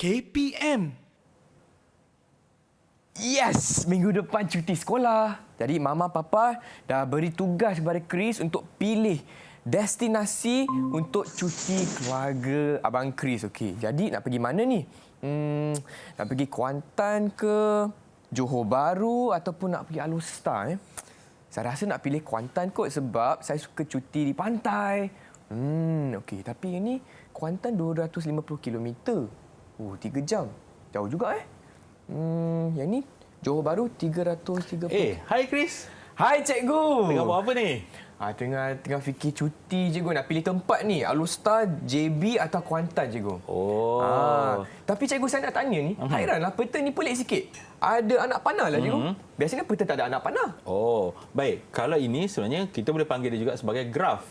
KPM. Yes! Minggu depan cuti sekolah. Jadi Mama Papa dah beri tugas kepada Chris untuk pilih destinasi untuk cuti keluarga Abang Chris. Okey, jadi nak pergi mana ni? Nak pergi Kuantan ke Johor Bahru ataupun nak pergi Alor Setar? Saya rasa nak pilih Kuantan kot sebab saya suka cuti di pantai. Okey, tapi ini Kuantan 250 km. 3 jam. Jauh juga yang ni Johor Bahru 330. Hai Chris. Hai cikgu. Tengah buat apa ni? Tengah fikir cuti cikgu, nak pilih tempat ni, Alor Setar, JB atau Kuantan cikgu. Tapi cikgu saya nak tanya ni, hairanlah peta ni pelik sikit. Ada anak panah lah cikgu. Biasanya peta tak ada anak panah. Baik. Kalau ini sebenarnya kita boleh panggil dia juga sebagai graf.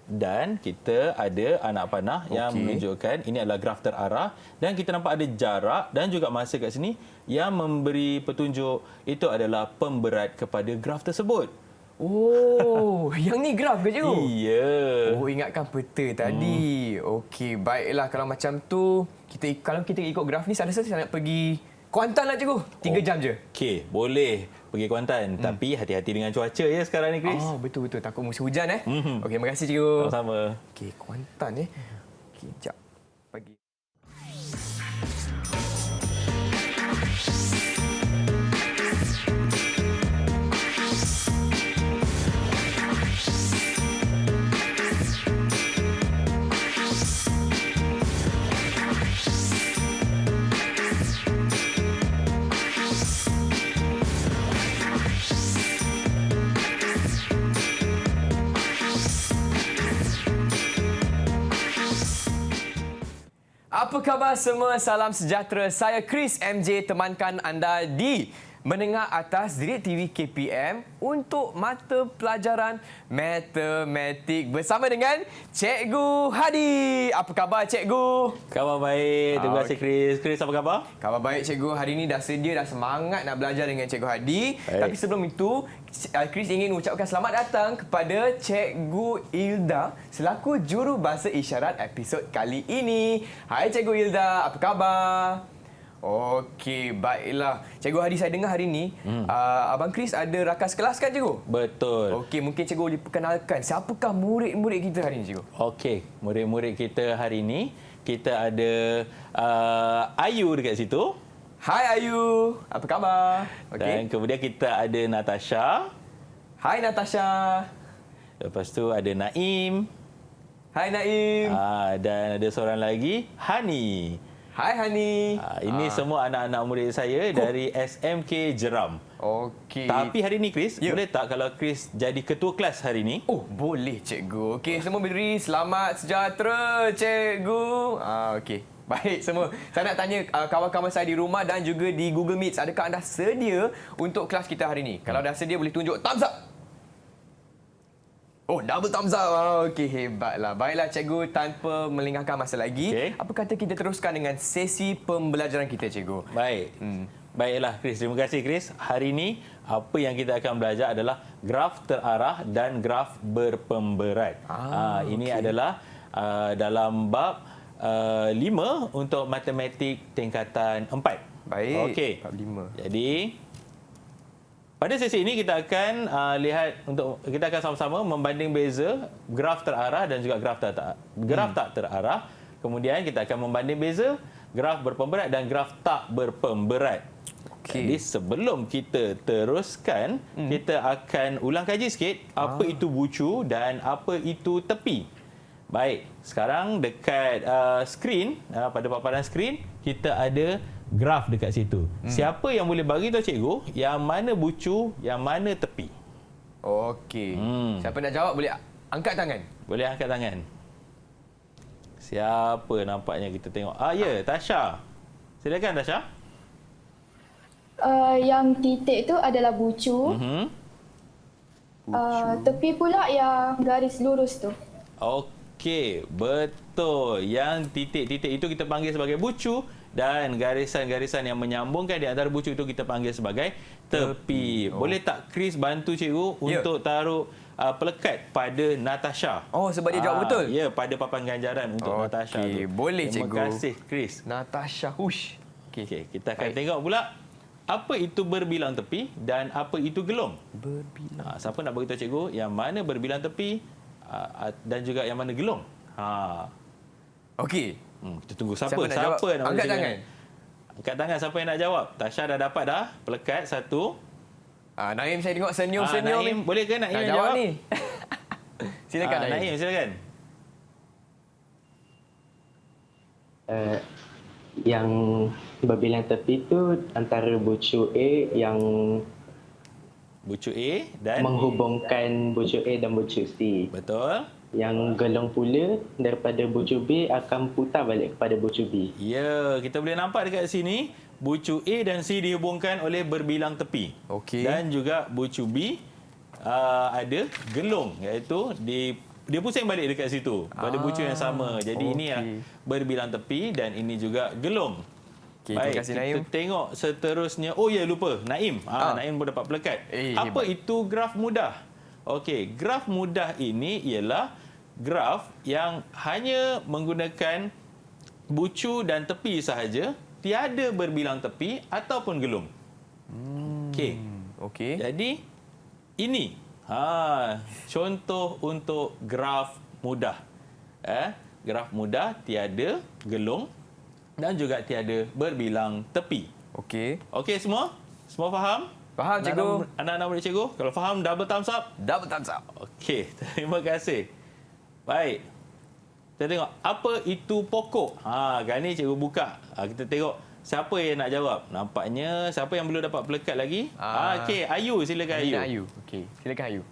Dan kita ada anak panah yang menunjukkan ini adalah graf terarah dan kita nampak ada jarak dan juga masa kat sini yang memberi petunjuk itu adalah pemberat kepada graf tersebut. Yang ni graf ke cikgu? Ya. Ingatkan peta tadi. Okey, baiklah kalau macam tu, kalau kita ikut graf ni saya rasa saya nak pergi Kuantan lah cikgu. 3 jam je. Okey, boleh pergi Kuantan. Tapi hati-hati dengan cuaca ya sekarang ni Chris. Betul-betul. Takut musim hujan Okey, terima kasih cikgu. Sama-sama. Okey, Kuantan Okey, jap. Pagi. Apa khabar semua? Salam sejahtera. Saya Chris MJ temankan anda di Menengah Atas Didik TV KPM untuk mata pelajaran matematik bersama dengan Cikgu Hadi. Apa khabar Cikgu? Khabar baik. Terima kasih Chris. Chris apa khabar? Khabar baik Cikgu. Hari ini dah sedia, dah semangat nak belajar dengan Cikgu Hadi. Baik. Tapi sebelum itu, Chris ingin ucapkan selamat datang kepada Cikgu Ilda selaku juru bahasa isyarat episod kali ini. Hai Cikgu Ilda, apa khabar? Okey, baiklah. Cikgu Hadi, saya dengar hari ini Abang Chris ada rakas kelas kan Cikgu? Betul. Okey, mungkin Cikgu boleh perkenalkan siapakah murid-murid kita hari ini Cikgu? Okey, murid-murid kita hari ini, kita ada Ayu dekat situ. Hai Ayu, apa khabar? Dan kemudian kita ada Natasha. Hai Natasha. Lepas tu ada Naim. Hai Naim. Dan ada seorang lagi, Hani. Hai Hani. Ini semua anak-anak murid saya dari SMK Jeram. Okey. Tapi hari ni Chris, boleh tak kalau Chris jadi ketua kelas hari ni? Boleh Cikgu. Okey, semua berdiri. Selamat sejahtera Cikgu. Okey. Baik semua. Saya nak tanya kawan-kawan saya di rumah dan juga di Google Meet, adakah anda sedia untuk kelas kita hari ini? Kalau dah sedia boleh tunjuk thumbs up. Double thumbs up. Okey, hebatlah. Baiklah Cikgu, tanpa melengahkan masa lagi, apa kata kita teruskan dengan sesi pembelajaran kita Cikgu? Baik. Baiklah Chris, terima kasih Chris. Hari ini apa yang kita akan belajar adalah graf terarah dan graf berpemberat. Ini adalah dalam bab 5 untuk matematik tingkatan 4. Baik. Okey. Bab 5. Jadi pada sesi ini kita akan kita akan sama-sama membanding beza graf terarah dan juga graf tak terarah. Kemudian kita akan membanding beza graf berpemberat dan graf tak berpemberat. Jadi sebelum kita teruskan, kita akan ulang kaji sikit apa itu bucu dan apa itu tepi. Baik, sekarang dekat skrin, pada paparan skrin, kita ada graf dekat situ. Siapa yang boleh bagi tahu cikgu yang mana bucu, yang mana tepi? Okey. Siapa nak jawab boleh angkat tangan. Boleh angkat tangan. Siapa nampaknya kita tengok? Tasha. Silakan Tasha. Yang titik tu adalah bucu. Tepi pula yang garis lurus tu. Okey, betul. Yang titik-titik itu kita panggil sebagai bucu, dan garisan-garisan yang menyambungkan di antara bucu itu kita panggil sebagai tepi. Boleh tak Chris bantu cikgu untuk taruh pelekat pada Natasha? Oh, sebab dia jawab betul? Ya, pada papan ganjaran untuk Natasha tu. Boleh, cikgu. Terima kasih Chris. Natasha, hush. Okey, kita akan tengok pula apa itu berbilang tepi dan apa itu gelong. Berbilang. Siapa nak beritahu cikgu yang mana berbilang tepi dan juga yang mana gelong? Okey. Kita tunggu siapa Siapa nak jawab? nak Angkat beritahu tangan. cikgu? Angkat tangan siapa yang nak jawab? Tasha dah dapat dah pelekat satu. Naim, saya tengok senyum-senyum Naim, boleh ke Naim nak yang jawab jawab? ni? Silakan Naim. Naim, silakan. Yang berbilang tepi tu antara bucu A yang Bucu A dan menghubungkan bucu A dan bucu C. betul. Yang gelong pula daripada bucu B akan putar balik kepada bucu B. Ya, kita boleh nampak dekat sini bucu A dan C dihubungkan oleh berbilang tepi. Okey. Dan juga bucu B ada gelong, iaitu dia pusing balik dekat situ pada bucu yang sama. Jadi ini berbilang tepi dan ini juga gelong. Okey, Baik, terima kasih kita Naim. tengok seterusnya. Oh ya, lupa. Naim. Naim pun dapat pelekat. Apa hebat. itu graf mudah? Okey, graf mudah ini ialah graf yang hanya menggunakan bucu dan tepi sahaja, tiada berbilang tepi ataupun gelong. Okey. Okey. Jadi ini contoh untuk graf mudah. Graf mudah tiada gelong dan juga tiada berbilang tepi. Okey. Okey semua? Semua faham? Faham, cikgu. Anak-anak murid cikgu, kalau faham double thumbs up. Double thumbs up. Okey, terima kasih. Baik. Kita tengok apa itu pokok. Kali ni cikgu buka. Kita tengok siapa yang nak jawab. Nampaknya siapa yang belum dapat pelekat lagi? Okey, Ayu, silakan Ayu. Ayu. Okey, silakan Ayu.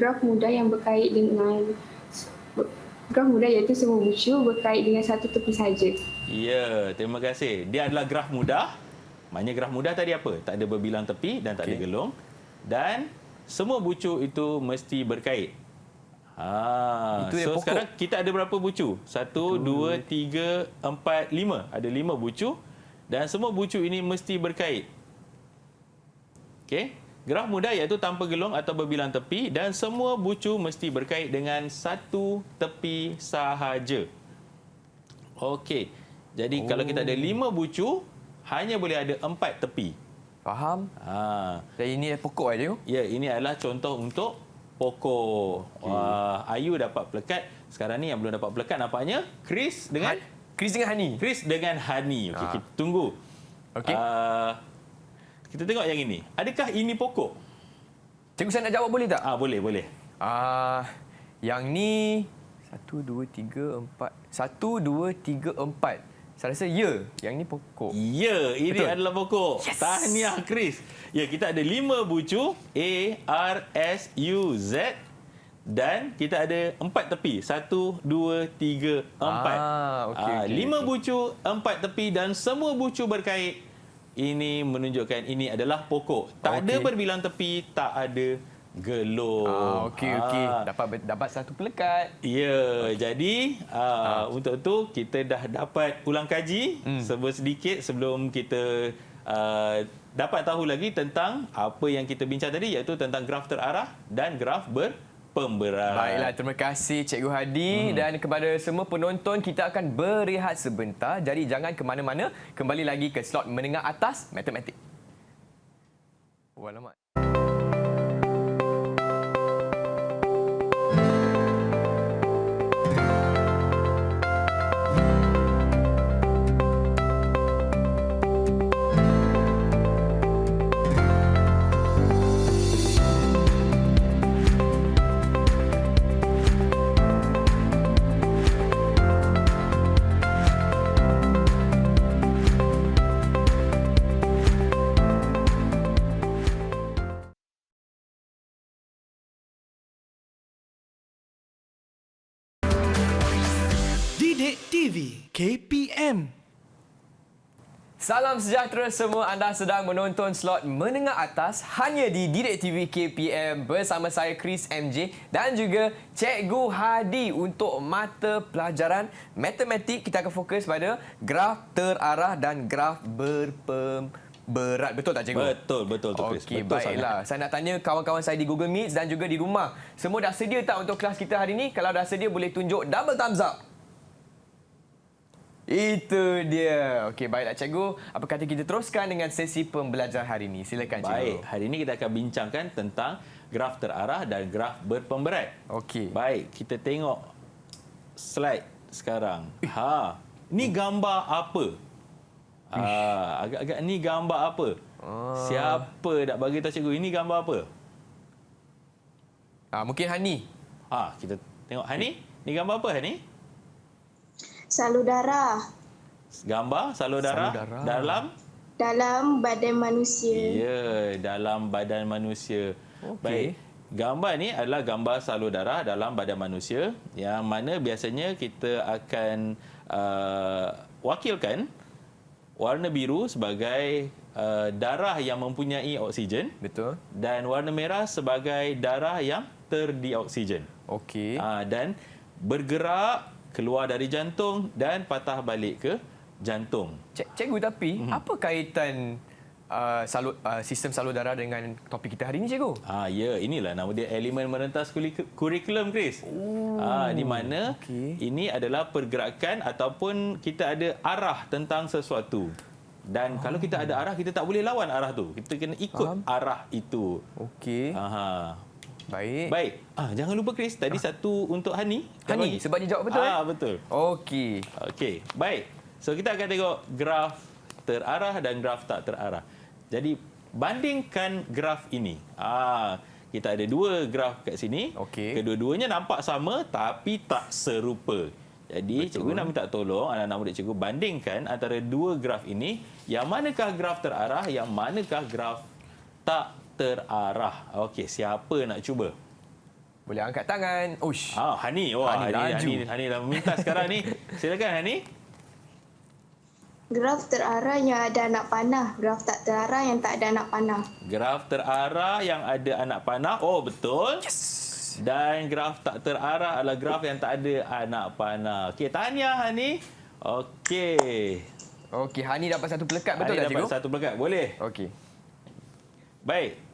Graf mudah yang berkait dengan graf mudah iaitu semua bucu berkait dengan satu tepi saja. Ya, terima kasih. Dia adalah graf mudah. Maknanya graf mudah tadi apa? Tak ada berbilang tepi dan tak ada gelong. Dan semua bucu itu mesti berkait. Itu yang So pokok. sekarang kita ada berapa bucu? 1, 2, 3, 4, 5. Ada 5 bucu. Dan semua bucu ini mesti berkait. Okey. Graf mudah iaitu tanpa gelong atau berbilang tepi dan semua bucu mesti berkait dengan satu tepi sahaja. Okey. Jadi kalau kita ada 5 bucu, hanya boleh ada 4 tepi. Faham? Dan ini pokok aja. Ya, ini adalah contoh untuk pokok. Wah, Ayu dapat pelekat. Sekarang ni yang belum dapat pelekat nampaknya Chris dengan Chris dengan Hani. Chris dengan Hani. Okey, kita tunggu. Okey. Kita tengok yang ini. Adakah ini pokok? Cikgu, saya nak jawab boleh tak? Boleh, boleh. Yang ni 1, 2, 3, 4. 1, 2, 3, 4. Saya rasa ya. Yang ni pokok. Ya, ini Betul. adalah pokok. Yes. Tahniah Chris. Ya, kita ada 5 bucu A, R, S, U, Z dan kita ada 4 tepi. 1, 2, 3, 4. Okey. 5 bucu, 4 tepi dan semua bucu berkait. Ini menunjukkan ini adalah pokok. Tak ada berbilang tepi, tak ada gelong. Okey. Dapat satu pelekat. Ya, jadi untuk itu kita dah dapat ulang kaji sedikit sebelum kita dapat tahu lagi tentang apa yang kita bincang tadi, iaitu tentang graf terarah dan graf berpemberat. Baiklah, terima kasih Cikgu Hadi dan kepada semua penonton, kita akan berehat sebentar. Jadi jangan ke mana-mana, kembali lagi ke slot menengah atas matematik. Alamak. Didik TV KPM. Salam sejahtera semua, anda sedang menonton slot menengah atas hanya di Didik TV KPM bersama saya Chris MJ dan juga Cikgu Hadi. Untuk mata pelajaran matematik kita akan fokus pada graf terarah dan graf berat. Betul tak cikgu? Betul tu Chris. Okey, Betul baiklah. Saya nak tanya kawan-kawan saya di Google Meet dan juga di rumah. Semua dah sedia tak untuk kelas kita hari ini? Kalau dah sedia boleh tunjuk double thumbs up. Itu dia. Okey, baiklah cikgu. Apa kata kita teruskan dengan sesi pembelajaran hari ini? Silakan cikgu. Baik, hari ini kita akan bincangkan tentang graf terarah dan graf berpemberat. Okey. Baik, kita tengok slide sekarang. Ni gambar apa? Agak-agak ni gambar apa? Siapa nak bagi tahu cikgu ini gambar apa? Mungkin Hani. Kita tengok Hani. Ni gambar apa Hani? Salur darah Gambar salur darah dalam badan manusia. Ya, dalam badan manusia. Okey. Baik. Gambar ni adalah gambar salur darah dalam badan manusia yang mana biasanya kita akan wakilkan warna biru sebagai darah yang mempunyai oksigen. Betul. Dan warna merah sebagai darah yang terdioksigen. Okey. Dan bergerak keluar dari jantung dan patah balik ke jantung. Cikgu, tapi apa kaitan sistem salur darah dengan topik kita hari ini, cikgu? Ya, inilah nama dia elemen merentas kurikulum, Chris. Di mana ini adalah pergerakan ataupun kita ada arah tentang sesuatu. Dan kalau kita ada arah, kita tak boleh lawan arah tu. Kita kena ikut arah itu. Okey. Baik. Baik. Jangan lupa Chris, tadi satu untuk Hani. Hani, sebab dia jawab betul. Betul. Okey. Okey, baik. So kita akan tengok graf terarah dan graf tak terarah. Jadi bandingkan graf ini. Kita ada dua graf kat sini. Okey. Kedua-duanya nampak sama tapi tak serupa. Jadi cikgu nak minta tolong anak-anak murid cikgu bandingkan antara dua graf ini. Yang manakah graf terarah, yang manakah graf tak terarah. Okey, siapa nak cuba? Boleh angkat tangan. Ush. Hani. Hani dah meminta sekarang ni. Silakan Hani. Graf terarah yang ada anak panah, graf tak terarah yang tak ada anak panah. Graf terarah yang ada anak panah. Oh, betul. Yes. Dan graf tak terarah adalah graf yang tak ada anak panah. Okey, tahniah Hani. Okey. Okey, Hani dapat satu pelekat, betul tak, cikgu? Dapat satu pelekat. Boleh. Okey. Baik.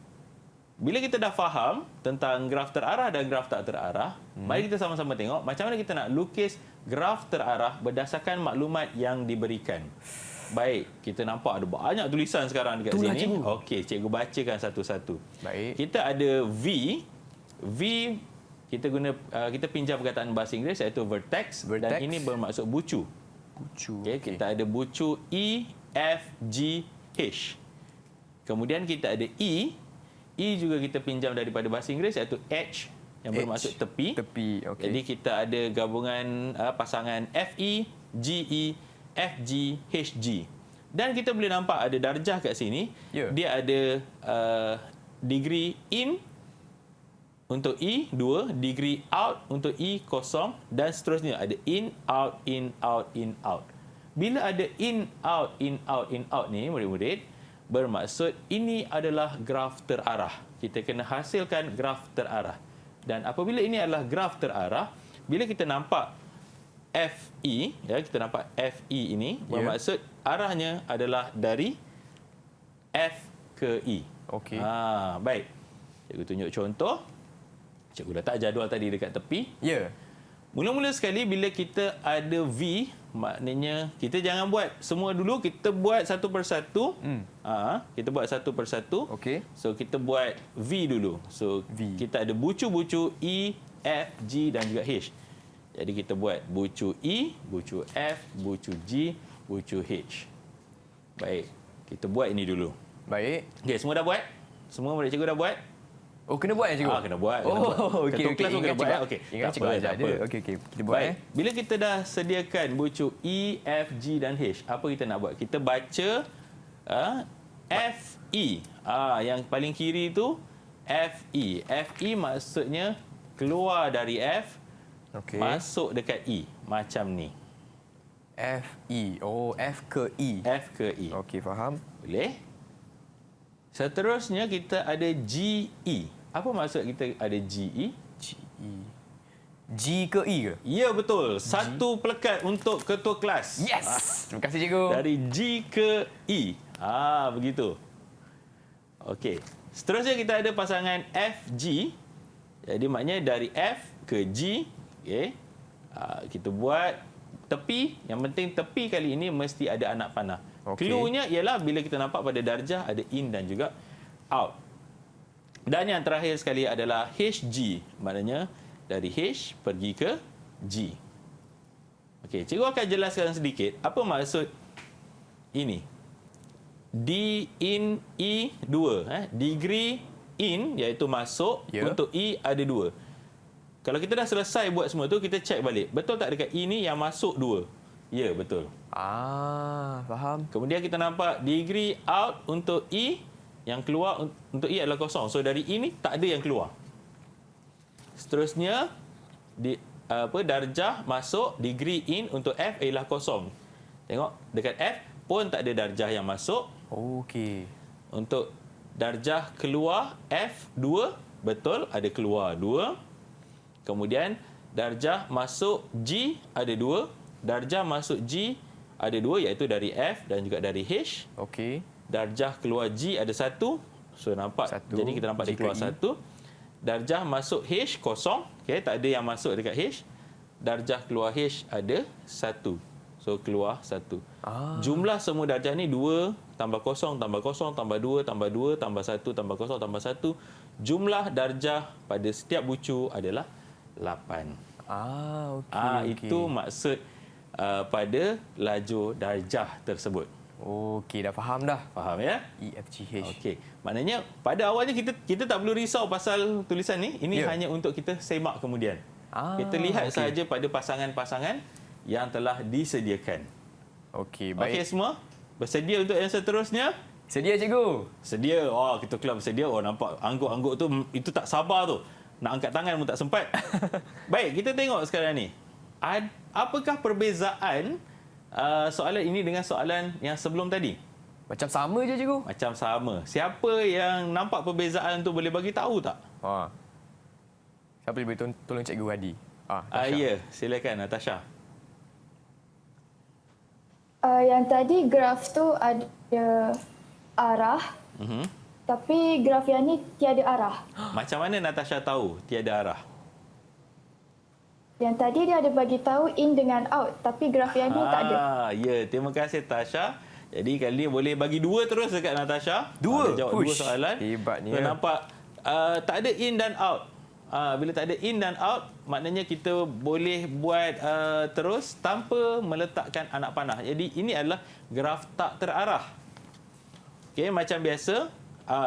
Bila kita dah faham tentang graf terarah dan graf tak terarah, mari kita sama-sama tengok macam mana kita nak lukis graf terarah berdasarkan maklumat yang diberikan. Baik, kita nampak ada banyak tulisan sekarang dekat Itulah, sini. cikgu. Okey, cikgu bacakan satu-satu. Baik. Kita ada V. V kita pinjam perkataan bahasa Inggeris iaitu vertex. Dan ini bermaksud bucu. Okey, kita ada bucu E, F, G, H. Kemudian kita ada E. E juga kita pinjam daripada bahasa Inggeris iaitu H yang bermaksud tepi. Okey. Jadi kita ada gabungan pasangan FE, GE, FG, HG. Dan kita boleh nampak ada darjah kat sini. Dia ada degree in untuk E 2, degree out untuk E 0 dan seterusnya. Ada in, out, in, out, in, out. Bila ada in, out, in, out, in, out ni murid-murid, bermaksud ini adalah graf terarah. Kita kena hasilkan graf terarah. Dan apabila ini adalah graf terarah, bila kita nampak FE, kita nampak FE ini, bermaksud arahnya adalah dari F ke E. Okey. Baik. Cikgu tunjuk contoh. Cikgu letak jadual tadi dekat tepi. Mula-mula sekali bila kita ada V, maknanya kita jangan buat semua dulu, kita buat satu persatu. Kita buat satu persatu. Okey. So kita buat V dulu. So kita ada bucu-bucu E, F, G dan juga H. Jadi kita buat bucu E, bucu F, bucu G, bucu H. Baik. Kita buat ini dulu. Baik. Okey, semua dah buat? Semua murid cikgu dah buat? Oh, kena buat cikgu? Kena buat. Okey. Ketua kelas pun kena buat. Okey. Ingat cikgu ajar je. Okey. Kita buat. Baik. Bila kita dah sediakan bucu E, F, G dan H, apa kita nak buat? Kita baca F, E. Yang paling kiri tu F, E. F, E maksudnya keluar dari F, masuk dekat E. Macam ni. F-E. Oh, F ke E. F ke E. Okey, faham. Boleh? Seterusnya kita ada GE. Apa maksud kita ada GE? G-E. G ke E ke? Ya, betul. Satu pelekat untuk ketua kelas. Yes! Terima kasih, cikgu. Dari G ke E. Begitu. Okey. Seterusnya kita ada pasangan FG. Jadi maknanya dari F ke G. Okey. Kita buat tepi. Yang penting tepi kali ini mesti ada anak panah. Okey. Cluenya ialah bila kita nampak pada darjah ada in dan juga out. Dan yang terakhir sekali adalah HG. Maknanya dari H pergi ke G. Okey, cikgu akan jelaskan sedikit apa maksud ini. D in E 2. Degree in iaitu masuk, Ya. untuk E ada 2. Kalau kita dah selesai buat semua tu, kita cek balik. Betul tak dekat E ni yang masuk 2? Ya, betul. Faham. Kemudian kita nampak degree out untuk E, yang keluar untuk E adalah kosong. So dari E ni tak ada yang keluar. Seterusnya darjah masuk, degree in untuk F ialah kosong. Tengok dekat F pun tak ada darjah yang masuk. Okey. Untuk darjah keluar F2, betul ada keluar 2. Kemudian darjah masuk G ada 2. Darjah masuk G ada 2 iaitu dari F dan juga dari H. Okey. Darjah keluar G ada 1. So nampak. Satu. Jadi kita nampak dia G ke keluar E. 1. Darjah masuk H kosong. Okey, tak ada yang masuk dekat H. Darjah keluar H ada 1. So keluar 1. Jumlah semua darjah ni 2 tambah kosong tambah kosong tambah 2 tambah 2 tambah 1 tambah kosong tambah 1. Jumlah darjah pada setiap bucu adalah 8. Okey. Itu maksud pada laju darjah tersebut. Okey, dah faham dah. Faham ya? E, F, G, H. Okey. Maknanya pada awalnya kita tak perlu risau pasal tulisan ni. Ini hanya untuk kita semak kemudian. Kita lihat sahaja pada pasangan-pasangan yang telah disediakan. Okey, Okey baik. semua? Bersedia untuk yang seterusnya? Sedia, cikgu? Sedia. Kita keluar bersedia. Nampak angguk-angguk tu itu tak sabar tu. Nak angkat tangan pun tak sempat. Baik, kita tengok sekarang ni. Apakah perbezaan soalan ini dengan soalan yang sebelum tadi? Macam sama je, cikgu. Macam sama. Siapa yang nampak perbezaan tu boleh bagi tahu tak? Siapa boleh tolong cikgu Hadi? Ya, silakan Natasha. Yang tadi graf tu ada arah, tapi graf yang ni tiada arah. Macam mana Natasha tahu tiada arah? Yang tadi dia ada bagi tahu in dengan out, tapi graf yang ni tak ada. Ya, terima kasih Tasha. Jadi kali ni boleh bagi 2 terus dekat Natasha. Dua? Dia jawab 2 Uish, soalan. hebatnya. Kita nampak tak ada in dan out. Bila tak ada in dan out, maknanya kita boleh buat terus tanpa meletakkan anak panah. Jadi ini adalah graf tak terarah. Okey, macam biasa.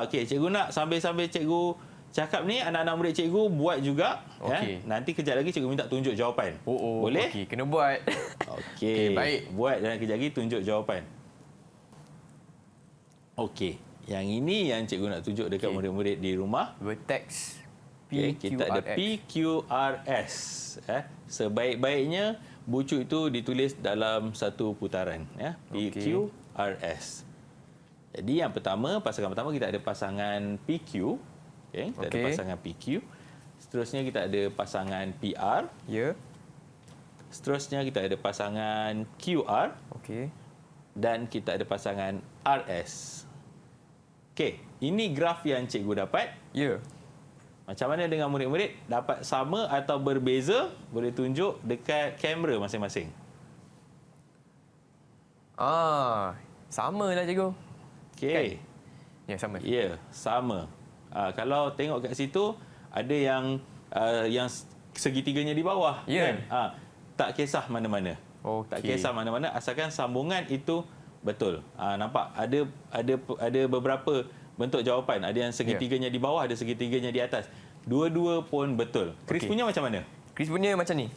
Okey, cikgu nak sambil-sambil cikgu cakap ni, anak-anak murid cikgu buat juga. Okey. Nanti kejap lagi cikgu minta tunjuk jawapan. Boleh? Okey, kena buat. Okey. baik. Buat dan kejap lagi tunjuk jawapan. Okey. Yang ini yang cikgu nak tunjuk dekat murid-murid di rumah. Vertex Okay, kita ada PQRS. Sebaik-baiknya bucu itu ditulis dalam satu putaran. PQRS. Jadi yang pertama, pasangan pertama kita ada pasangan PQ. Kita ada pasangan PQ. Seterusnya kita ada pasangan PR. Ya. Seterusnya kita ada pasangan QR. Okey. Dan kita ada pasangan RS. Okey, ini graf yang cikgu dapat. Ya. Macam mana dengan murid-murid? Dapat sama atau berbeza? Boleh tunjuk dekat kamera masing-masing. Sama lah, cikgu. Okey. Ya, sama. Ya, sama. Kalau tengok kat situ, ada yang segitiganya di bawah. Ya. Kan? Tak kisah mana-mana. Okey. Tak kisah mana-mana, asalkan sambungan itu betul. Nampak? Ada beberapa bentuk jawapan. Ada yang segitiganya di bawah, ada segitiganya di atas. Dua-dua pun betul. Chris punya macam mana? Chris punya macam ni.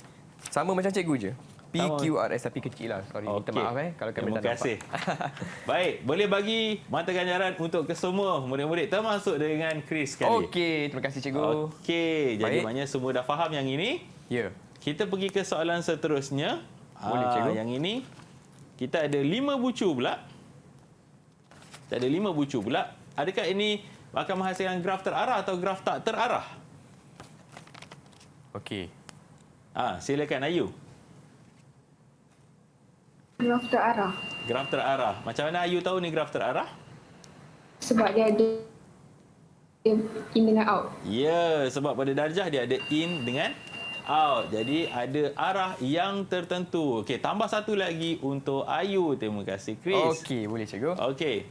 Sama macam cikgu je. PQRS tapi kecil lah. Sorry, minta Okey. maaf kalau kami Terima tak kasih. nampak. Baik, boleh bagi mata ganjaran untuk kesemua murid-murid termasuk dengan Chris sekali. Okey, terima kasih cikgu. Okey, jadi Baik. maknanya semua dah faham yang ini. Ya. Kita pergi ke soalan seterusnya. Boleh, cikgu. Yang ini kita ada 5 bucu pula. Kita ada 5 bucu pula. Adakah ini akan menghasilkan graf terarah atau graf tak terarah? Okey. Silakan Ayu. Graf terarah. Graf terarah. Macam mana Ayu tahu ni graf terarah? Sebab dia ada in dengan out. Ya, sebab pada darjah dia ada in dengan out. Jadi ada arah yang tertentu. Okey, tambah satu lagi untuk Ayu. Terima kasih Chris. Okey, boleh cikgu. Okey.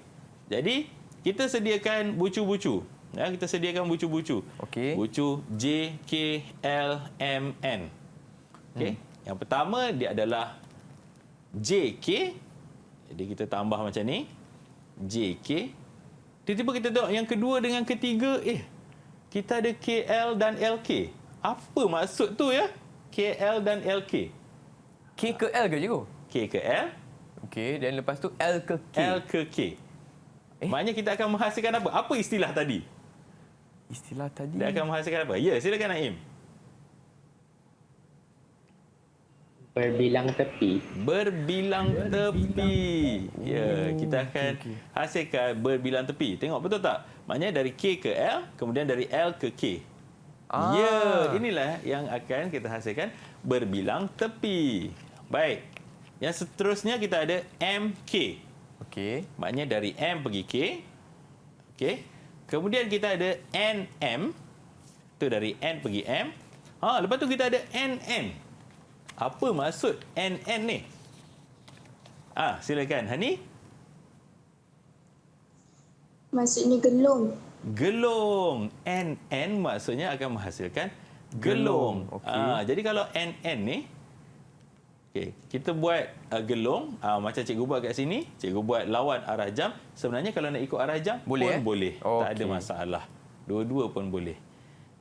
Jadi kita sediakan bucu-bucu. Ya, kita sediakan bucu-bucu. Okey. Bucu J, K, L, M, N. Okey. Yang pertama dia adalah JK. Jadi kita tambah macam ni. JK. Tiba-tiba kita tengok yang kedua dengan ketiga, kita ada KL dan LK. Apa maksud tu ya? KL dan LK. K ke L ke cikgu? K ke L, Okey, dan lepas tu L ke K. L ke K. Maknanya kita akan menghasilkan apa? Apa istilah tadi? Istilah tadi. Dia akan menghasilkan apa? Ya, silakan Naim. Berbilang tepi. Berbilang tepi. Ya, kita akan hasilkan berbilang tepi. Tengok betul tak? Maknanya dari K ke L, kemudian dari L ke K. Ya, inilah yang akan kita hasilkan berbilang tepi. Baik. Yang seterusnya kita ada MK. Okey. Maknanya dari M pergi K. Okey. Kemudian kita ada NM. Itu dari N pergi M. Lepas tu kita ada NN. Apa maksud NN ni? Silakan Hani. Maksudnya gelung. Gelung. NN maksudnya akan menghasilkan gelung. Okey. Jadi kalau NN ni, kita buat gelung, macam cikgu buat kat sini, cikgu buat lawan arah jam. Sebenarnya kalau nak ikut arah jam boleh, pun boleh. Tak ada Okey. masalah. Dua-dua pun boleh.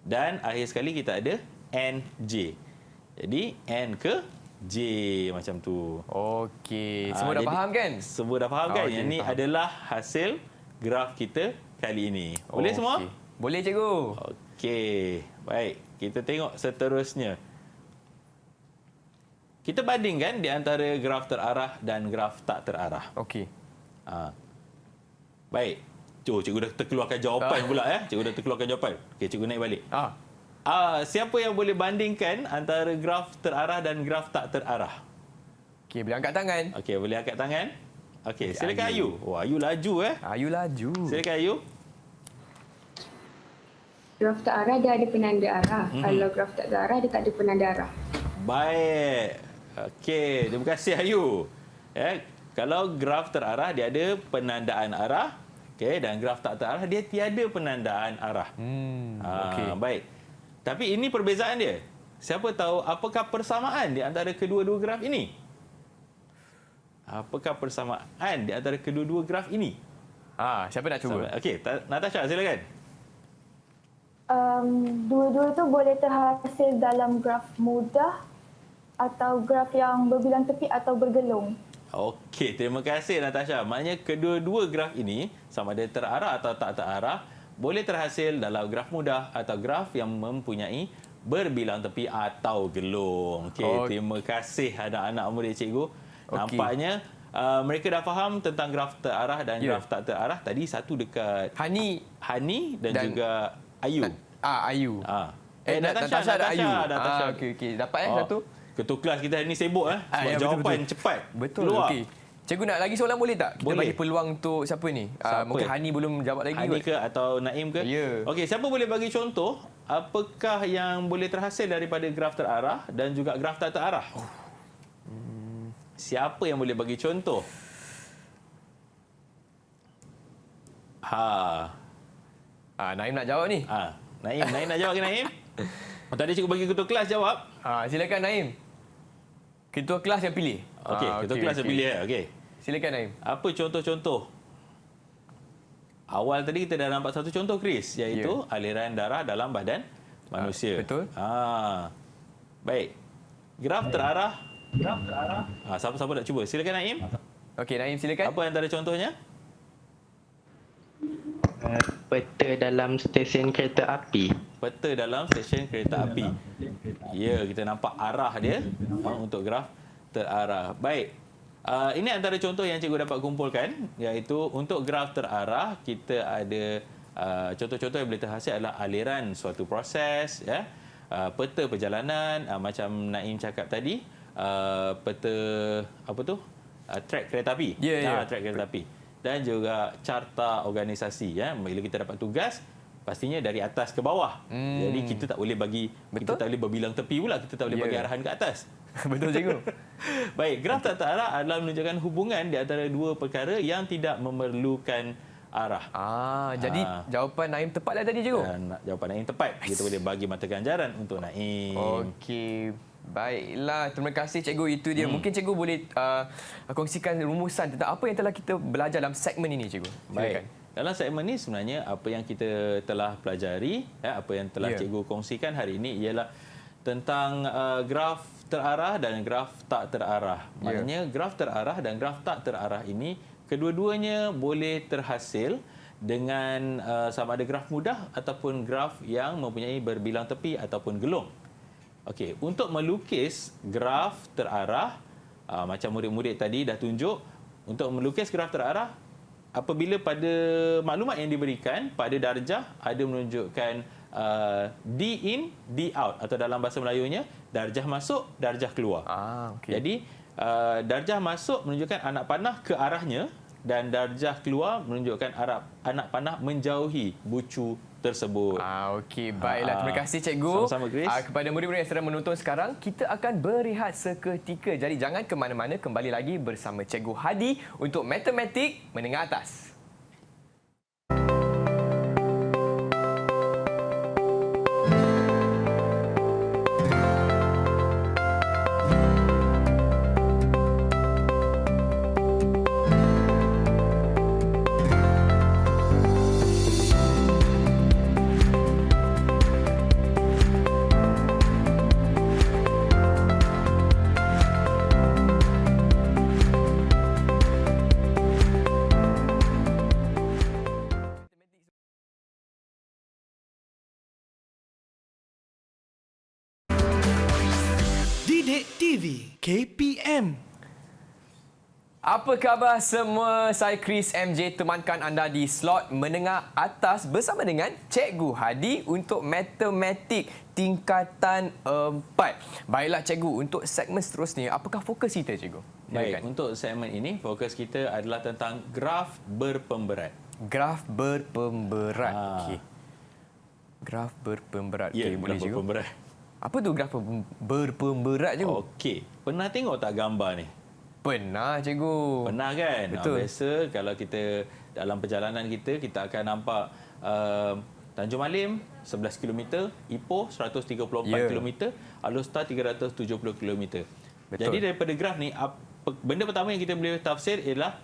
Dan akhir sekali kita ada NJ. Jadi N ke J macam tu. Okey. Semua dah faham kan? Semua dah faham kan? Okey, Yang ni faham. adalah hasil graf kita kali ini. Boleh semua? Okey. Boleh cikgu. Okey. Baik. Kita tengok seterusnya. Kita bandingkan di antara graf terarah dan graf tak terarah. Okey. Baik. Cikgu dah terkeluarkan jawapan pula ya. Cikgu dah terkeluarkan jawapan. Okey, cikgu naik balik. Siapa yang boleh bandingkan antara graf terarah dan graf tak terarah? Okey, boleh angkat tangan. Okey, boleh angkat tangan. Okey, silakan Ayu. Ayu. Oh, Ayu laju Ayu laju. Silakan Ayu. Graf terarah dia ada penanda arah. Kalau graf tak terarah dia tak ada penanda arah. Baik. Okey, terima kasih Ayu. Kalau graf terarah dia ada penandaan arah. Okey, dan graf tak terarah dia tiada penandaan arah. Okey. Baik. Tapi ini perbezaan dia. Siapa tahu apakah persamaan di antara kedua-dua graf ini? Apakah persamaan di antara kedua-dua graf ini? Siapa nak cuba? Okey, Natasha silakan. Dua-dua tu boleh terhasil dalam graf mudah atau graf yang berbilang tepi atau bergelung. Okey, terima kasih Natasha. Maknanya kedua-dua graf ini sama ada terarah atau tak terarah boleh terhasil dalam graf mudah atau graf yang mempunyai berbilang tepi atau gelung. Okey, terima kasih anak-anak murid cikgu. Nampaknya mereka dah faham tentang graf terarah dan graf tak terarah. Tadi satu dekat Hani dan juga Ayu. Ayu. Natasha ada Ayu. Natasha. Okey. Dapat satu. Ketua kelas kita hari ni sibuk sebab jawapan betul. cepat. Betul. Keluar. Okey. Cikgu nak lagi soalan boleh tak? Kita Boleh. bagi peluang untuk siapa ni? Mungkin Hani belum jawab lagi. Hani ke atau Naim ke? Ya. Okey, siapa boleh bagi contoh apakah yang boleh terhasil daripada graf terarah dan juga graf tak terarah? Siapa yang boleh bagi contoh? Naim nak jawab ni. Naim nak jawab ke Naim? Tadi cikgu bagi ketua kelas jawab. Silakan Naim. Ketua kelas yang pilih. Okey, ketua kelas yang pilih. Okey. Silakan Naim. Apa contoh-contoh? Awal tadi kita dah nampak satu contoh Chris, iaitu aliran darah dalam badan manusia. Betul. Baik. Graf terarah. Siapa-siapa nak cuba? Silakan Naim. Okey, Naim silakan. Apa antara contohnya? Peta dalam stesen kereta api. Peta dalam stesen kereta api. Ya, kita nampak arah dia untuk graf terarah. Baik. Ini antara contoh yang cikgu dapat kumpulkan, iaitu untuk graf terarah kita ada contoh-contoh yang boleh terhasil adalah aliran suatu proses, ya, peta perjalanan, macam Naim cakap tadi, peta apa tu, track kereta api, track kereta api, dan juga carta organisasi, ya. Bila kita dapat tugas, pastinya dari atas ke bawah. Jadi kita tak boleh bagi, kita tak boleh berbilang tepi pula, kita tak boleh bagi arahan ke atas. Betul, cikgu. Baik, graf tak terarah adalah menunjukkan hubungan di antara dua perkara yang tidak memerlukan arah. Jadi jawapan Naim tepatlah tadi, cikgu. Jawapan Naim tepat. Kita boleh bagi mata ganjaran untuk Naim. Okey. Baiklah, terima kasih cikgu. Itu dia. Mungkin cikgu boleh kongsikan rumusan tentang apa yang telah kita belajar dalam segmen ini, cikgu. Baik. Dalam segmen ini sebenarnya apa yang kita telah pelajari, apa yang telah cikgu kongsikan hari ini ialah tentang graf terarah dan graf tak terarah. Maknanya graf terarah dan graf tak terarah ini kedua-duanya boleh terhasil dengan sama ada graf mudah ataupun graf yang mempunyai berbilang tepi ataupun gelung. Okey, untuk melukis graf terarah, macam murid-murid tadi dah tunjuk, untuk melukis graf terarah, apabila pada maklumat yang diberikan pada darjah ada menunjukkan D in, D out, atau dalam bahasa Melayunya darjah masuk, darjah keluar. Okay. Jadi darjah masuk menunjukkan anak panah ke arahnya dan darjah keluar menunjukkan anak panah menjauhi bucu tersebut. Okey, baiklah. Terima kasih cikgu. Sama-sama, Grace. Kepada murid-murid yang sedang menonton sekarang, kita akan berehat seketika. Jadi jangan ke mana-mana, kembali lagi bersama Cikgu Hadi untuk Matematik Menengah Atas. Didik TV KPM. Apa khabar semua? Saya Chris MJ temankan anda di slot menengah atas bersama dengan Cikgu Hadi untuk Matematik tingkatan 4. Baiklah cikgu, untuk segmen seterusnya, apakah fokus kita, cikgu? Baik, untuk segmen ini fokus kita adalah tentang graf berpemberat. Graf berpemberat. Okey. Graf berpemberat. Ya, Okey, boleh graf cikgu? berpemberat. Apa tu graf berpemberat, cikgu? Okey, pernah tengok tak gambar ni? Pernah, cikgu. Pernah kan? Betul. Biasa kalau kita dalam perjalanan kita akan nampak Tanjung Malim 11 km, Ipoh 134 km, Alor-Star 370 km. Jadi daripada graf ni, benda pertama yang kita boleh tafsir ialah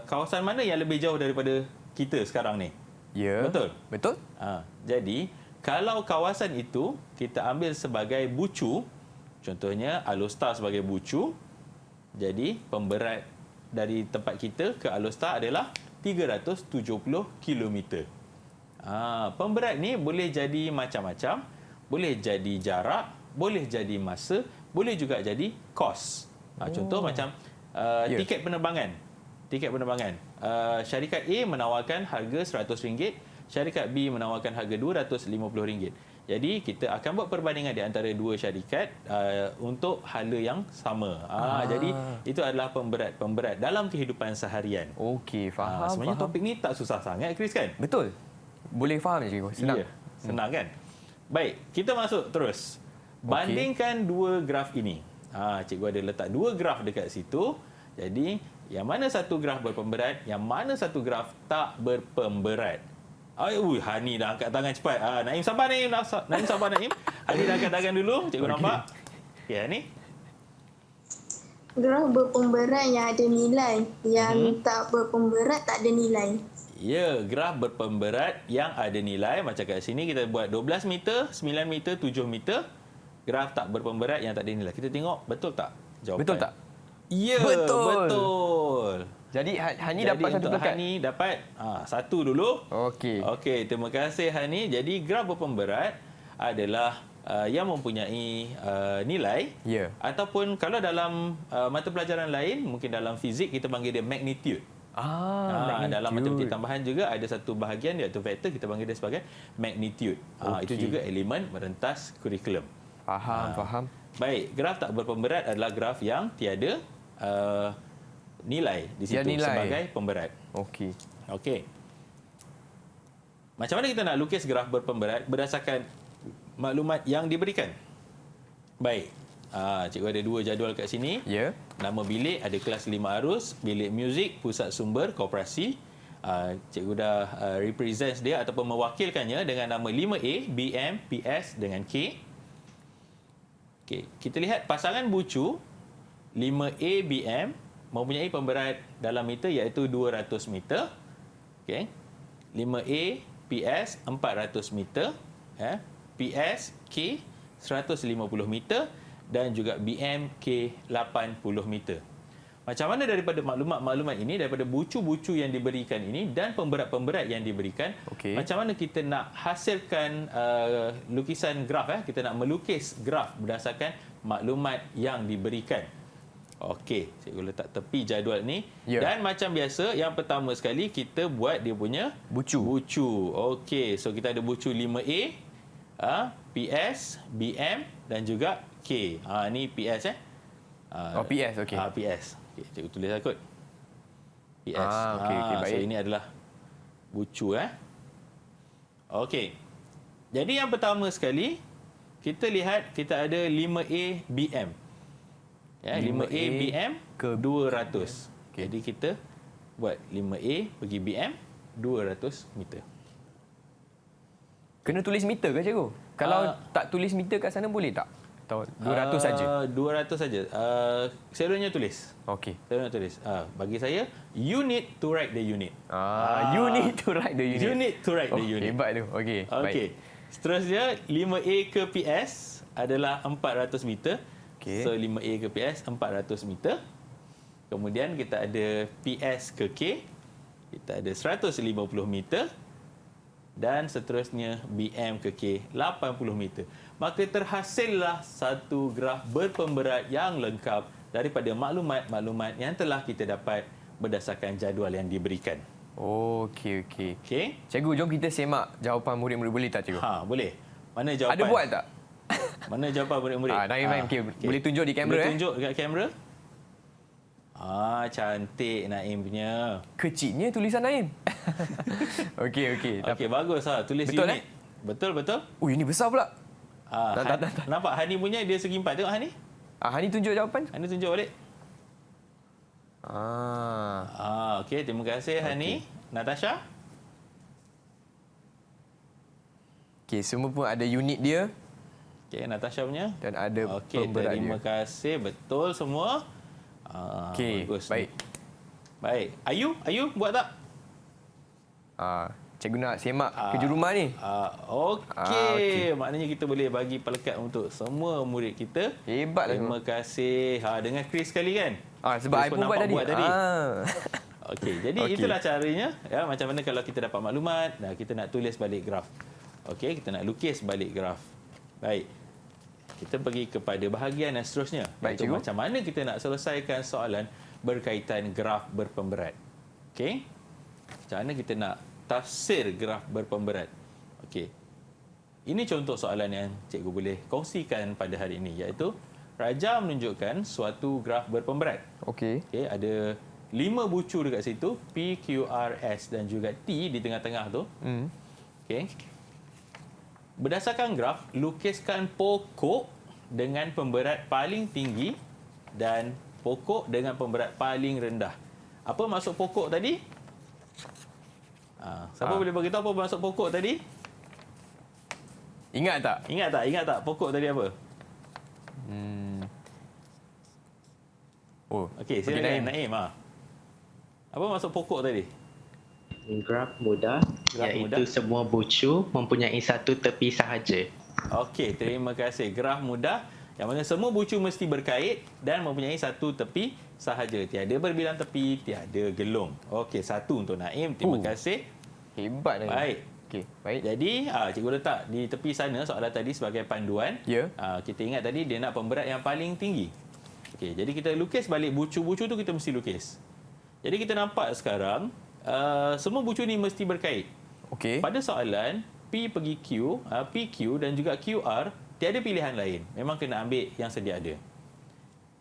kawasan mana yang lebih jauh daripada kita sekarang ni. Ya. Betul? Betul. Jadi, kalau kawasan itu kita ambil sebagai bucu, contohnya Alor-Star sebagai bucu, jadi pemberat dari tempat kita ke Alor-Star adalah 370 km. Pemberat ni boleh jadi macam-macam, boleh jadi jarak, boleh jadi masa, boleh juga jadi kos. Contoh macam tiket penerbangan. Tiket penerbangan. Syarikat A menawarkan harga RM100, syarikat B menawarkan harga RM250. Jadi kita akan buat perbandingan di antara dua syarikat untuk hala yang sama. Jadi itu adalah pemberat dalam kehidupan seharian. Okey, faham. Sebenarnya topik ni tak susah sangat, Chris, kan? Betul. Boleh faham, cikgu. Senang. Ya, senang kan? Baik, kita masuk terus. Bandingkan dua graf ini. Cikgu ada letak dua graf dekat situ. Jadi, yang mana satu graf berpemberat, yang mana satu graf tak berpemberat. Hani dah angkat tangan cepat. Naim sabar, Naim. Naim sabar, Naim. Hani dah angkat tangan dulu. Cikgu nampak. Okey, Hani. Graf berpemberat yang ada nilai, yang tak berpemberat tak ada nilai. Ya, graf berpemberat yang ada nilai. Macam kat sini kita buat 12 meter, 9 meter, 7 meter. Graf tak berpemberat yang tak ada nilai. Kita tengok betul tak jawapan? Betul tak? Ya, betul. Jadi Hani dapat satu untuk pelekat. Hani dapat satu dulu. Okey. Okey, terima kasih Hani. Jadi graf berpemberat adalah yang mempunyai nilai, Ya. ataupun kalau dalam mata pelajaran lain, mungkin dalam fizik kita panggil dia magnitude. Dalam matematik tambahan juga ada satu bahagian iaitu vektor, kita panggil dia sebagai magnitude. Itu juga elemen merentas kurikulum. Faham. Baik, graf tak berpemberat adalah graf yang tiada nilai di situ sebagai pemberat. Okey. Macam mana kita nak lukis graf berpemberat berdasarkan maklumat yang diberikan? Baik. Cikgu ada 2 jadual kat sini. Ya. Nama bilik ada kelas 5 arus, bilik muzik, pusat sumber, koperasi. Cikgu dah represent dia ataupun mewakilkannya dengan nama 5A, BM, PS dengan K. Okey, kita lihat pasangan bucu 5A, BM mempunyai pemberat dalam meter iaitu 200 meter. Okey. 5A, PS 400 meter, PS K 150 meter dan juga BM K 80 meter. Macam mana daripada maklumat-maklumat ini, daripada bucu-bucu yang diberikan ini dan pemberat-pemberat yang diberikan, macam mana kita nak hasilkan lukisan graf, kita nak melukis graf berdasarkan maklumat yang diberikan. Okey, cikgu letak tepi jadual ni. Dan macam biasa, yang pertama sekali kita buat dia punya bucu. Okey, so kita ada bucu 5A, PS, BM dan juga K. Ni PS PS, okey. PS. Okey, cikgu tulis lah kot. PS. Okey, baik. So ini adalah bucu Okey. Jadi yang pertama sekali kita lihat kita ada 5A BM. 5A BM ke 200. Jadi kita buat 5A pergi BM 200 meter. Kena tulis meter ke cikgu? Kalau tak tulis meter kat sana boleh tak? Atau 200 saja? 200 saja. Selalunya tulis. Okey. Selalunya tulis. Bagi saya, you need to write the unit. You need to write the unit. You need to write the unit. Hebat tu. Okey. Okey. Seterusnya 5A ke PS adalah 400 meter. So 5A ke PS 400 meter. Kemudian kita ada PS ke K. Kita ada 150 meter. Dan seterusnya BM ke K 80 meter. Maka terhasillah satu graf berpemberat yang lengkap daripada maklumat-maklumat yang telah kita dapat berdasarkan jadual yang diberikan. Okey. Cikgu, jom kita semak jawapan murid-murid, boleh tak cikgu? Boleh. Mana jawapan? Ada buat tak? Mana jawapan murid-murid? Naim. Boleh tunjuk di kamera. Boleh tunjuk dekat kamera. Cantik Naim punya. Kecilnya tulisan Naim. Okey. Okey, bagus tulis betul, unit. Betul. Ini besar pula. Nampak Hani punya dia segi 4. Tengok Hani. Hani tunjuk jawapan. Hani tunjuk balik. Okey, terima kasih Hani. Natasha. Okey, semua pun ada unit dia. Okey, Natasha punya. Dan ada pemberat dia. Terima kasih. Betul semua. Okey, bagus. Baik. Ayu buat tak? Cikgu nak semak kerja rumah ni. Okey. Maknanya kita boleh bagi pelekat untuk semua murid kita. Hebatlah. Terima kasih. Dengan Chris sekali kan? Sebab I pun buat tadi. Okey, jadi itulah caranya. Macam mana kalau kita dapat maklumat, kita nak tulis balik graf. Okey, kita nak lukis balik graf. Baik. Kita pergi kepada bahagian yang seterusnya. Baik, cikgu. Macam mana kita nak selesaikan soalan berkaitan graf berpemberat. Okey. Macam mana kita nak tafsir graf berpemberat. Okey. Ini contoh soalan yang cikgu boleh kongsikan pada hari ini, iaitu Raja menunjukkan suatu graf berpemberat. Okey. Ada 5 bucu dekat situ, P, Q, R, S dan juga T di tengah-tengah tu. Okey. Berdasarkan graf, lukiskan pokok dengan pemberat paling tinggi dan pokok dengan pemberat paling rendah. Apa maksud pokok tadi? Siapa boleh beritahu apa maksud pokok tadi? Ingat tak pokok tadi apa? Okey, silakan Naim. Apa maksud pokok tadi? Graf mudah, iaitu semua bucu mempunyai satu tepi sahaja. Okey, terima kasih. Graf mudah yang mana semua bucu mesti berkait dan mempunyai satu tepi sahaja. Tiada berbilang tepi, tiada gelung. Okey, 1 untuk Naim. Terima kasih. Hebat Naim. Baik. Okey, baik. Jadi cikgu letak di tepi sana soalan tadi sebagai panduan. Ya. Kita ingat tadi dia nak pemberat yang paling tinggi. Okey, jadi kita lukis balik bucu-bucu tu kita mesti lukis. Jadi kita nampak sekarang semua bucu ni mesti berkait. Okey. Pada soalan P pergi Q, PQ dan juga QR tiada pilihan lain. Memang kena ambil yang sedia ada.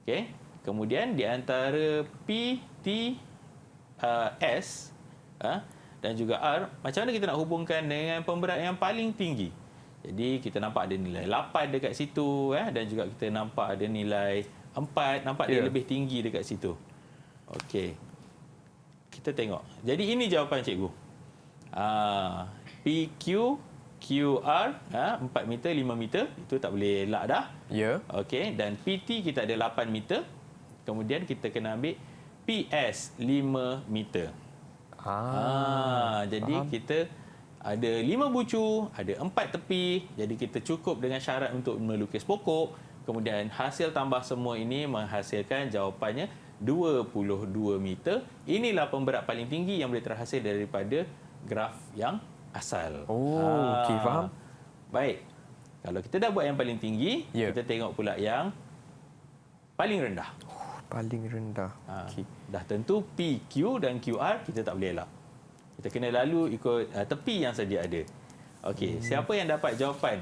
Okey. Kemudian di antara P, T, S dan juga R, macam mana kita nak hubungkan dengan pemberat yang paling tinggi? Jadi kita nampak ada nilai 8 dekat situ dan juga kita nampak ada nilai 4, nampak dia lebih tinggi dekat situ. Okey. Kita tengok. Jadi ini jawapan cikgu. PQ, QR 4 meter, 5 meter, itu tak boleh elak dah. Ya. Okey, dan PT kita ada 8 meter. Kemudian kita kena ambil PS 5 meter. Jadi faham. kita ada 5 bucu, ada 4 tepi. Jadi kita cukup dengan syarat untuk melukis pokok. Kemudian hasil tambah semua ini menghasilkan jawapannya 22 meter. Inilah pemberat paling tinggi yang boleh terhasil daripada graf yang asal. Okey, faham. Baik. Kalau kita dah buat yang paling tinggi, kita tengok pula yang paling rendah. Paling rendah. Okey. Dah tentu PQ dan QR kita tak boleh elak. Kita kena lalu ikut tepi yang sedia ada. Okey, siapa yang dapat jawapan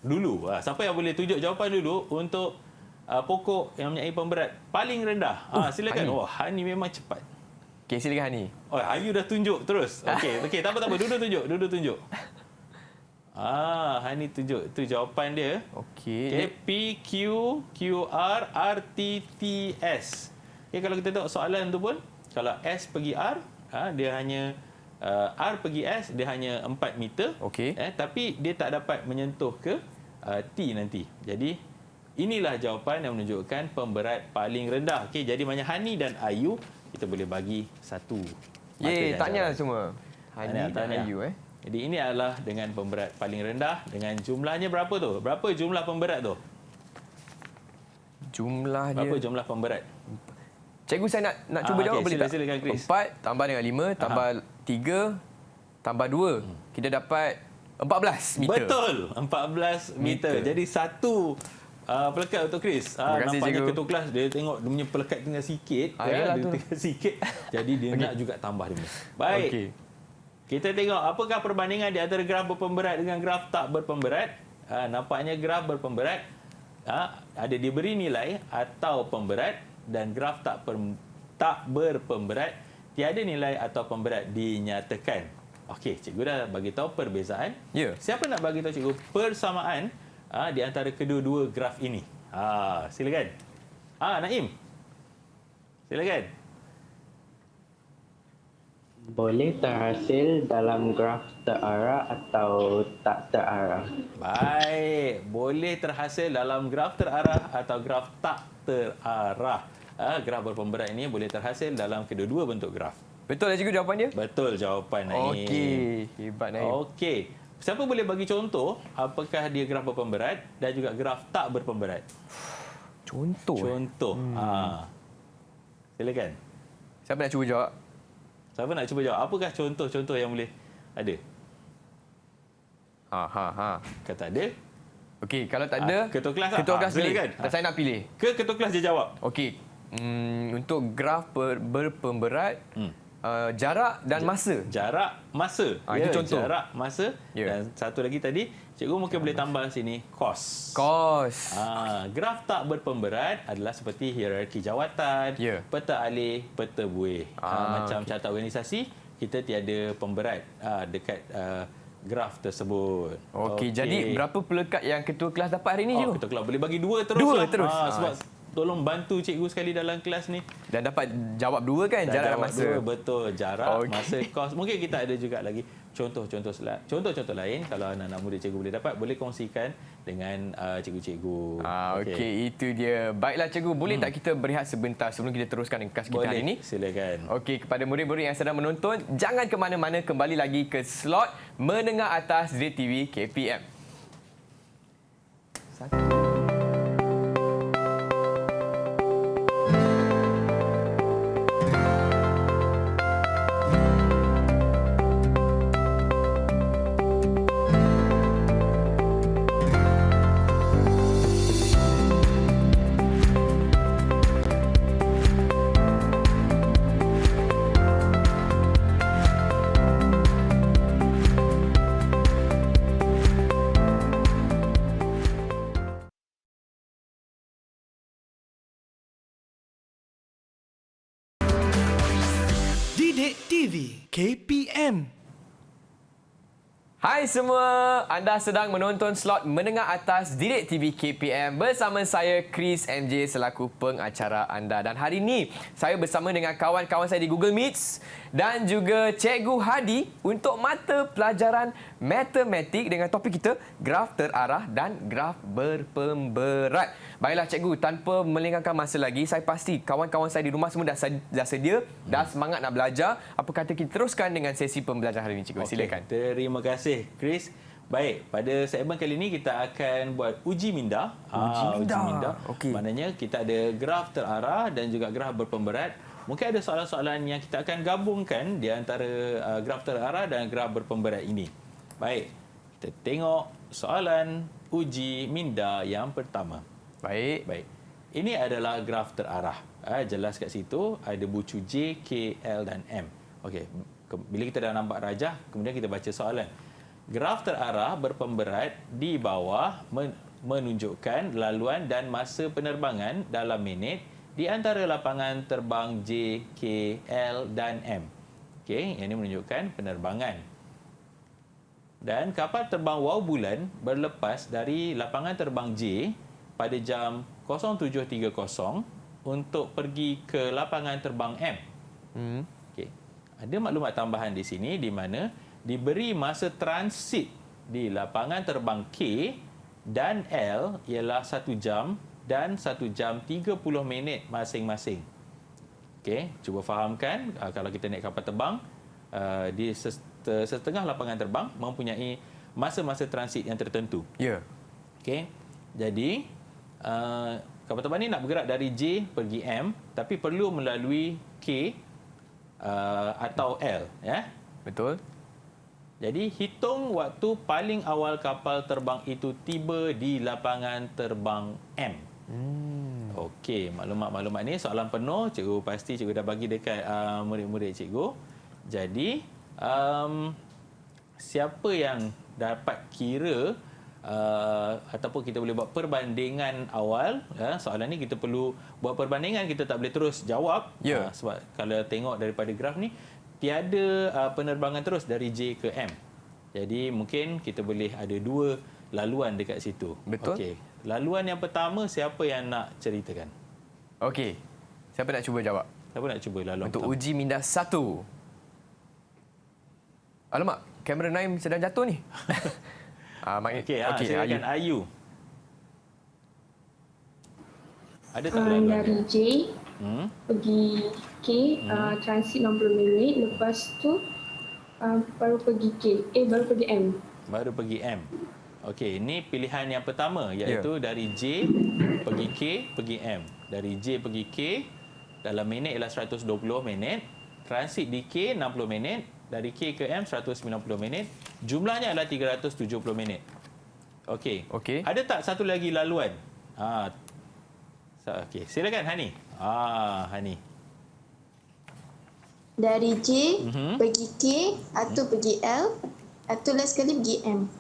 dulu? Siapa yang boleh tunjuk jawapan dulu untuk pokok yang mempunyai pemberat paling rendah? Silakan. Hani. Hani memang cepat. Okey, silakan Hani. Ayu dah tunjuk terus. Okey, tak apa. Dulu tunjuk. Hani tunjuk. Itu jawapan dia. Okey. P, Q, QR, R, T, T, S. Kalau kita tengok soalan tu pun, kalau S pergi R, dia hanya R pergi S, dia hanya 4 meter. Okey. Tapi dia tak dapat menyentuh ke T nanti. Jadi, inilah jawapan yang menunjukkan pemberat paling rendah. Okey, jadi banyak Hani dan Ayu, kita boleh bagi satu. Tanya semua. Hani dan Tahniah. Ayu Jadi ini adalah dengan pemberat paling rendah. Dengan jumlahnya berapa tu? Berapa jumlah pemberat tu? Jumlah dia. Berapa jumlah pemberat? Cikgu, saya nak cuba jawab boleh tak? Silakan Chris. 4 tambah dengan 5 tambah 3 tambah 2. Kita dapat 14 meter. Betul. 14 meter. Jadi satu pelekat untuk Chris. Terima kasih, Nampaknya cikgu. ketua kelas dia tengok dia punya pelekat tinggal sikit. Yalah dia tu. tinggal sikit. Jadi dia nak juga tambah dia. Baik. Okey. Kita tengok apakah perbandingan di antara graf berpemberat dengan graf tak berpemberat. Nampaknya graf berpemberat ada diberi nilai atau pemberat dan graf tak berpemberat tiada nilai atau pemberat dinyatakan. Okey, cikgu dah bagi tahu perbezaan. Ya. Siapa nak bagi tahu cikgu persamaan di antara kedua-dua graf ini? Silakan. Naim. Silakan. Boleh terhasil dalam graf terarah atau tak terarah. Baik, boleh terhasil dalam graf terarah atau graf tak terarah. Graf berpemberat ini boleh terhasil dalam kedua-dua bentuk graf. Betul lah cikgu jawapan dia? Betul jawapan Naim. Okey, hebat Naim. Okey. Siapa boleh bagi contoh apakah dia graf berpemberat dan juga graf tak berpemberat? Contoh. Contoh. Silakan. Siapa nak cuba jawab? Siapa nak cuba jawab? Apakah contoh-contoh yang boleh ada? Kalau tak ada, Okey, kalau tak ada, ketua kelas lah. Ketua kelas pilih. silakan. Saya nak pilih. Ke ketua kelas dia jawab. Okey. Untuk graf berpemberat, jarak dan masa. Jarak masa. Itu contoh. Jarak masa. Ya. Dan satu lagi tadi, cikgu mungkin boleh tambah sini, kos. Kos. Graf tak berpemberat adalah seperti hierarki jawatan, Ya. peta alih, peta buih. Macam okey. carta organisasi, kita tiada pemberat dekat graf tersebut. Okey, jadi berapa pelekat yang ketua kelas dapat hari ni, cikgu? Ketua kelas boleh bagi dua terus. Dua lah. terus. Sebab tolong bantu cikgu sekali dalam kelas ni. Dan dapat jawab dua kan, Dah jarak dan jawab masa. dua, betul. Jarak, Okey. masa, kos. Mungkin kita ada juga lagi contoh-contoh lain. Kalau anak-anak muda cikgu boleh dapat, boleh kongsikan dengan cikgu-cikgu. Okey, itu dia. Baiklah cikgu, boleh tak kita berehat sebentar sebelum kita teruskan dengan kelas kita Boleh, hari ini? silakan. Okey, kepada murid-murid yang sedang menonton, jangan ke mana-mana, kembali lagi ke slot Menengah Atas ZTV KPM. TV KPM. Hai semua, anda sedang menonton slot menengah atas Didik TV KPM bersama saya Chris MJ selaku pengacara anda. Dan hari ini saya bersama dengan kawan-kawan saya di Google Meets dan juga Cikgu Hadi untuk mata pelajaran matematik dengan topik kita graf terarah dan graf berpemberat. Baiklah cikgu, tanpa melengahkan masa lagi, saya pasti kawan-kawan saya di rumah semua dah sedia, dah semangat nak belajar. Apa kata kita teruskan dengan sesi pembelajaran hari ini cikgu? Silakan. Terima kasih Chris. Baik, pada segmen kali ini kita akan buat uji minda. Uji minda. Okey. Maknanya kita ada graf terarah dan juga graf berpemberat. Mungkin ada soalan-soalan yang kita akan gabungkan di antara graf terarah dan graf berpemberat ini. Baik, kita tengok soalan uji minda yang pertama. Baik. Ini adalah graf terarah. Jelas kat situ ada bucu J, K, L dan M. Okey, bila kita dah nampak rajah, kemudian kita baca soalan. Graf terarah berpemberat di bawah menunjukkan laluan dan masa penerbangan dalam minit di antara lapangan terbang J, K, L dan M. Okey, ini menunjukkan penerbangan. Dan kapal terbang wow bulan berlepas dari lapangan terbang J pada jam 07.30 untuk pergi ke lapangan terbang M. Okey. Ada maklumat tambahan di sini di mana diberi masa transit di lapangan terbang K dan L ialah 1 jam dan 1 jam 30 minit masing-masing. Okey, cuba fahamkan kalau kita naik kapal terbang di setengah lapangan terbang mempunyai masa-masa transit yang tertentu. Ya. Okey. Jadi kapal terbang ni nak bergerak dari J pergi M tapi perlu melalui K atau L, ya. Betul. Jadi hitung waktu paling awal kapal terbang itu tiba di lapangan terbang M. Okey, maklumat-maklumat ni soalan penuh, cikgu pasti cikgu dah bagi dekat murid-murid cikgu. Jadi siapa yang dapat kira ataupun kita boleh buat perbandingan awal, soalan ni kita perlu buat perbandingan, kita tak boleh terus jawab. Sebab kalau tengok daripada graf ni tiada penerbangan terus dari J ke M. Jadi mungkin kita boleh ada dua laluan dekat situ. Betul. Okey. Laluan yang pertama siapa yang nak ceritakan? Okey. Siapa nak cuba jawab? Siapa nak cuba laluan Untuk pertama? uji minda 1. Alamak, kamera Naim sedang jatuh ni. Okey, silakan Ayu. Ada tak laluan? Dari J pergi K, transit 60 minit. Lepas tu baru pergi K. Baru pergi M. Baru pergi M. Okey, ini pilihan yang pertama iaitu dari J pergi K pergi M. Dari J pergi K dalam minit ialah 120 minit. Transit di K 60 minit. Dari K ke M 190 minit. Jumlahnya adalah 370 minit. Okey. Ada tak satu lagi laluan? Okey, silakan Hani. Hani. Dari J pergi K atau pergi L atau last sekali pergi M.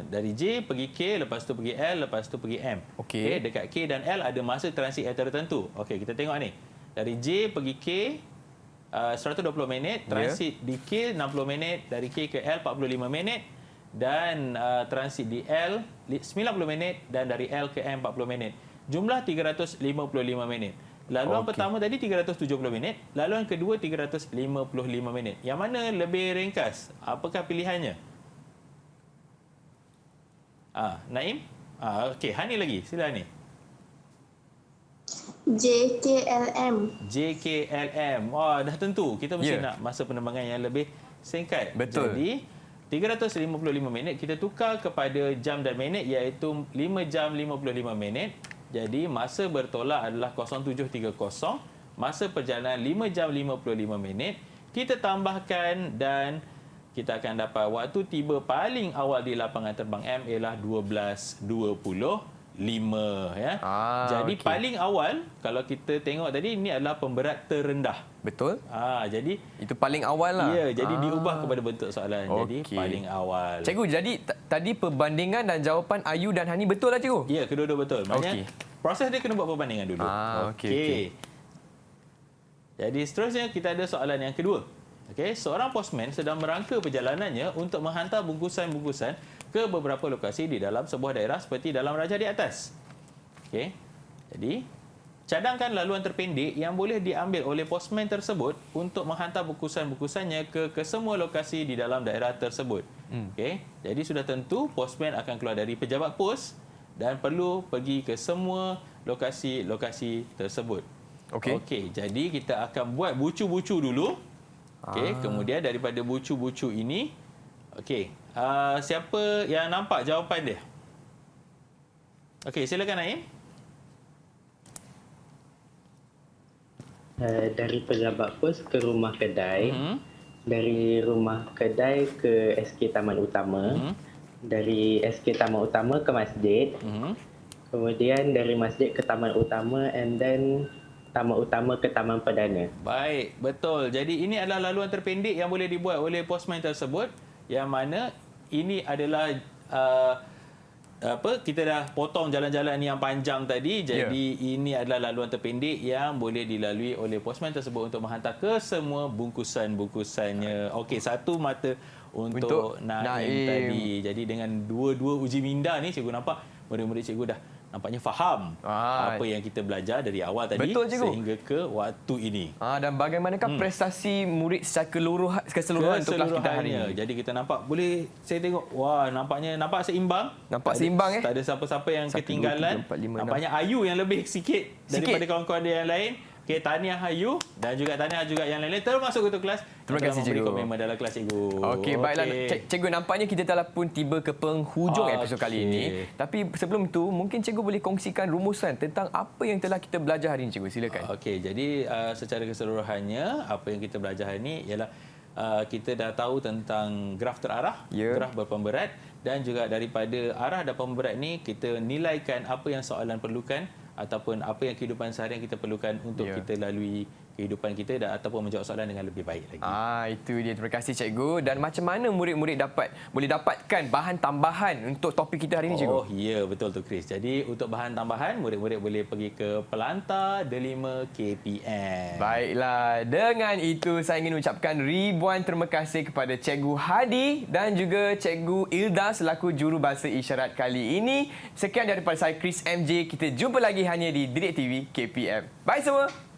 Dari J pergi K, lepas tu pergi L, lepas tu pergi M. Okey, dekat K dan L ada masa transit yang tertentu. Okey, kita tengok ni. Dari J pergi K 120 minit, transit di K 60 minit, dari K ke L 45 minit dan transit di L 90 minit dan dari L ke M 40 minit. Jumlah 355 minit. Laluan pertama tadi 370 minit, laluan kedua 355 minit. Yang mana lebih ringkas? Apakah pilihannya? Naim? Okey, Hani lagi. Sila Hani. JKLM. JKLM. Dah tentu. Kita mesti nak masa penerbangan yang lebih singkat. Betul. Jadi 355 minit kita tukar kepada jam dan minit iaitu 5 jam 55 minit. Jadi masa bertolak adalah 07.30. Masa perjalanan 5 jam 55 minit. Kita tambahkan dan kita akan dapat waktu tiba paling awal di lapangan terbang M ialah 12.25 ya. Jadi paling awal kalau kita tengok tadi ini adalah pemberat terendah. Betul. Jadi itu paling awal lah. Ya, jadi diubah kepada bentuk soalan. Jadi paling awal. Cikgu, jadi tadi perbandingan dan jawapan Ayu dan Hani betul lah cikgu? Ya, kedua-dua betul. Maknanya proses dia kena buat perbandingan dulu. Okey. Jadi seterusnya kita ada soalan yang kedua. Okey, seorang postman sedang merangka perjalanannya untuk menghantar bungkusan-bungkusan ke beberapa lokasi di dalam sebuah daerah seperti dalam rajah di atas. Okey. Jadi, cadangkan laluan terpendek yang boleh diambil oleh postman tersebut untuk menghantar bungkusan-bungkusannya ke semua lokasi di dalam daerah tersebut. Okey. Jadi sudah tentu postman akan keluar dari pejabat pos dan perlu pergi ke semua lokasi-lokasi tersebut. Okey, jadi kita akan buat bucu-bucu dulu. Okey, kemudian daripada bucu-bucu ini, okey, siapa yang nampak jawapan dia? Okey, silakan Naim. Dari pejabat pos ke rumah kedai, dari rumah kedai ke SK Taman Utama, dari SK Taman Utama ke masjid, kemudian dari masjid ke Taman Utama, and then Taman Utama ke Taman Perdana. Baik, betul. Jadi ini adalah laluan terpendek yang boleh dibuat oleh postman tersebut, yang mana ini adalah kita dah potong jalan-jalan yang panjang tadi. Jadi ini adalah laluan terpendek yang boleh dilalui oleh postman tersebut untuk menghantar ke semua bungkusan-bungkusannya. Okey, satu mata untuk Naim tadi. Jadi dengan dua-dua uji minda ni, cikgu nampak murid-murid cikgu dah nampaknya faham apa yang kita belajar dari awal tadi. Betul, cikgu. Sehingga ke waktu ini. Dan bagaimanakah prestasi murid secara keseluruhan untuk kelas kita hari ini? Jadi kita nampak, boleh saya tengok, wah, nampak seimbang. Nampak seimbang Tak ada siapa-siapa yang 1, 2, ketinggalan. 3, 4, 5, 6. Nampaknya Ayu yang lebih sikit daripada kawan-kawan dia yang lain. Okey, tahniah Ayu dan juga tahniah juga yang lain-lain termasuk ketua kelas. Terima kasih, cikgu. Komitmen dalam kelas cikgu. Okey, baiklah. Cikgu, nampaknya kita telah pun tiba ke penghujung episod kali ini. Tapi sebelum itu, mungkin cikgu boleh kongsikan rumusan tentang apa yang telah kita belajar hari ini, cikgu. Silakan. Okey, jadi secara keseluruhannya, apa yang kita belajar hari ini ialah kita dah tahu tentang graf terarah, graf berpemberat, dan juga daripada arah dan pemberat ni kita nilaikan apa yang soalan perlukan ataupun apa yang kehidupan seharian kita perlukan untuk kita lalui kehidupan kita ataupun menjawab soalan dengan lebih baik lagi. Itu dia. Terima kasih, cikgu. Dan macam mana murid-murid boleh dapatkan bahan tambahan untuk topik kita hari ini, cikgu? Oh, ya, betul tu, Chris. Jadi untuk bahan tambahan, murid-murid boleh pergi ke Pelantar Delima KPM. Baiklah. Dengan itu, saya ingin ucapkan ribuan terima kasih kepada Cikgu Hadi dan juga Cikgu Ilda selaku jurubahasa isyarat kali ini. Sekian daripada saya, Chris MJ. Kita jumpa lagi hanya di Didik TV KPM. Bye semua.